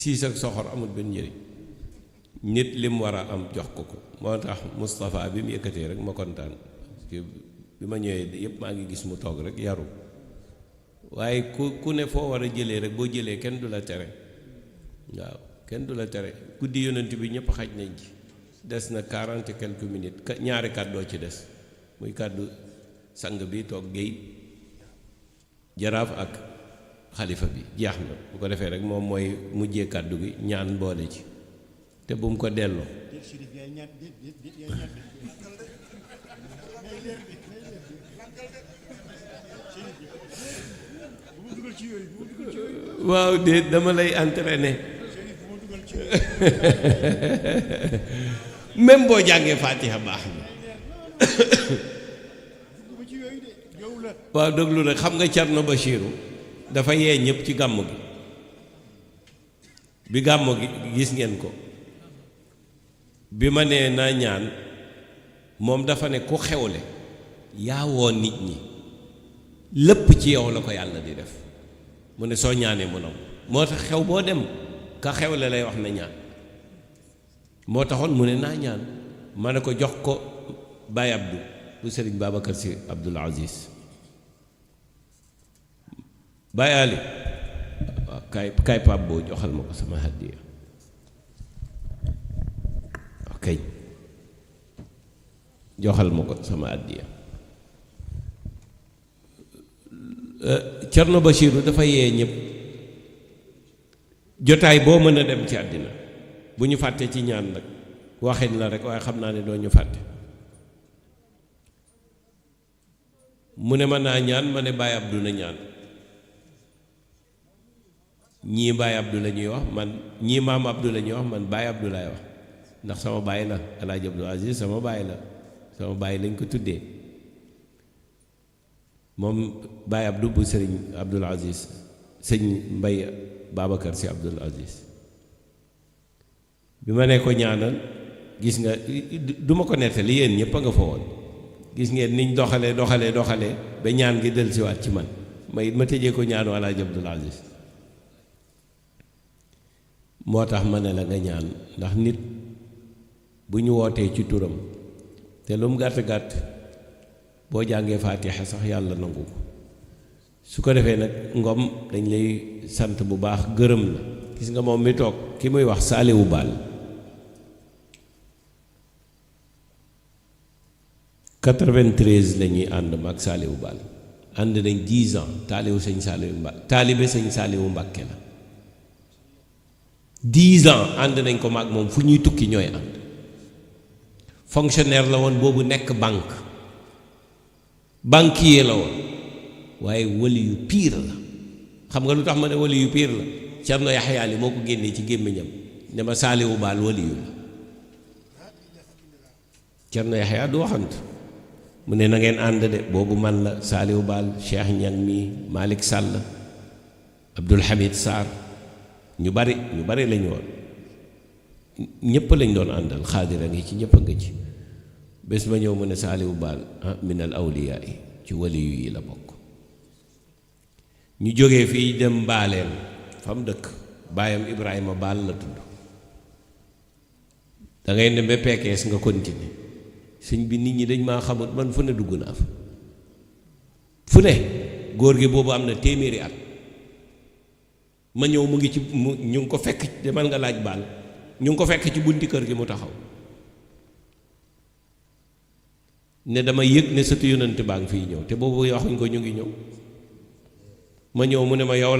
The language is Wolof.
siis ak soxor amul benn njëriñ nit lim war a am jox ko ko moo tax Moustapha bi mu yëkkatee rek ma kontaan bi ma ñëwee yëpp maa ngi gis mu toog rek yaru waaye ku ne foo war a jëlee rek boo jëlee kenn du la tere waaw kenn du la tere guddi yonent bi ñëpp xaj nañ ci des na 40 et quelques minutes ñaari kàddoo ci des muy kàddu sang bi toog géey jaraaf ak xalifa bi jeex na bu ko defee rek moom mooy mujjee kàddu gi ñaan boole ci te bu mu ko delloo waaw déet dama lay entraîner même boo jàngee Fatiha baax na waaw déglu rek xam nga Thierno Bachirou dafa yee ñëpp ci gàmmu gi bi gàmmu gi gis ngeen ko bi ma nee naa ñaan moom dafa ne ku xewle yaa woo nit ñi lépp ci yow la ko yàlla di def mu ne soo ñaanee mu naw moo tax xew boo dem ka xewle lay wax na ñaan moo taxoon mu ne naa ñaan ma ne ko jox ko Baye Abdou bu Sëriñ Babacar Sy Abdoul Aziz Baye Ali waaw kaay Pape boo joxal ma ko sama hadiya ok joxal ma ko sama hadiya Thierno Bachirou dafa yee ñëpp jotaay boo mën a dem ci àddina bu ñu fàtte ci ñaan nag waxin la rek waaye xam naa ne doo ñu fàtte mu ne ma naa ñaan ma ne Baye Abdou na ñaan ñii Baye Abdou la ñuy wax man ñii maam Abdou la ñuy wax man Baye Abdou laay wax ndax sama baay la El Hadj Abdou Aziz sama baay la sama baay lañ ko tuddee moom Baye Abdou bu Sëriñ Abdoul Aziz sëñ Mbay Babacar Sy Abdoul Aziz bi ma ne ko ñaanal gis nga du ma ko nettali yéen ñëpp a nga fa woon gis ngeen niñ doxalee ba ñaan gi dellusiwaat ci man ma tëjee ko ñaanu El Hadj Abdoul Aziz moo tax ma ne la nga ñaan ndax nit bu ñu wootee ci turam te lu mu gàtt-gàtt boo jàngee Faatiha sax yàlla nangu ko su ko defee nag Ngom dañ lay sant bu baax gërëm la gis nga moom mi toog ki muy wax Saaliwu Baal 93 la ñuy ànd mag Saaliwu Baal ànd nañ 10 ans taaliwu sëñ Saaliwu Mbàkke taalibe sëñ Saaliwu Mbàkke la 10 ans ànd nañ ko mag moom fu ñuy tukki ñooy ànd fonctionnaire la woon boobu nekk banquier la woon waaye wali yu piir la xam nga lu tax ma ne wali yu piir la Cerno Yaxya li moo ko génnee ci gémmiñam ne ma Saaliwu Baal wali yu la Cerno Yaxya du waxant mu ne na ngeen ànd de boobu man la Saaliwu Baal Cheikh Ñang mi Malick Sall Abdoul Hamid Sarr ñu bari lañu woon ñëpp lañ doon àndal xaadira ngi ci ñëpp a nga ci bés ma ñëw mu ne Saaliwu Baal min al awliyaa yi ci waliyu yi la bokk ñu jógee fii dem mbaaleen fa mu dëkk baayam Ibrahima Baal la tudd da ngay dem ba Pekes nga continuer sëñ bi nit ñi dañ maa xamut man fu ne dugg naa fa fu ne góor gi boobu am na téeméeri at ma ñëw mu ngi ci ñu ngi ko fekk demal nga laaj Baal ñu ngi ko fekk ci bunti kër gi mu taxaw ne dama yëg ne sëtu yonent baa ngi fiy ñëw te boobu waxuñ ko ñu ngi ñëw ma ñëw mu ne ma yow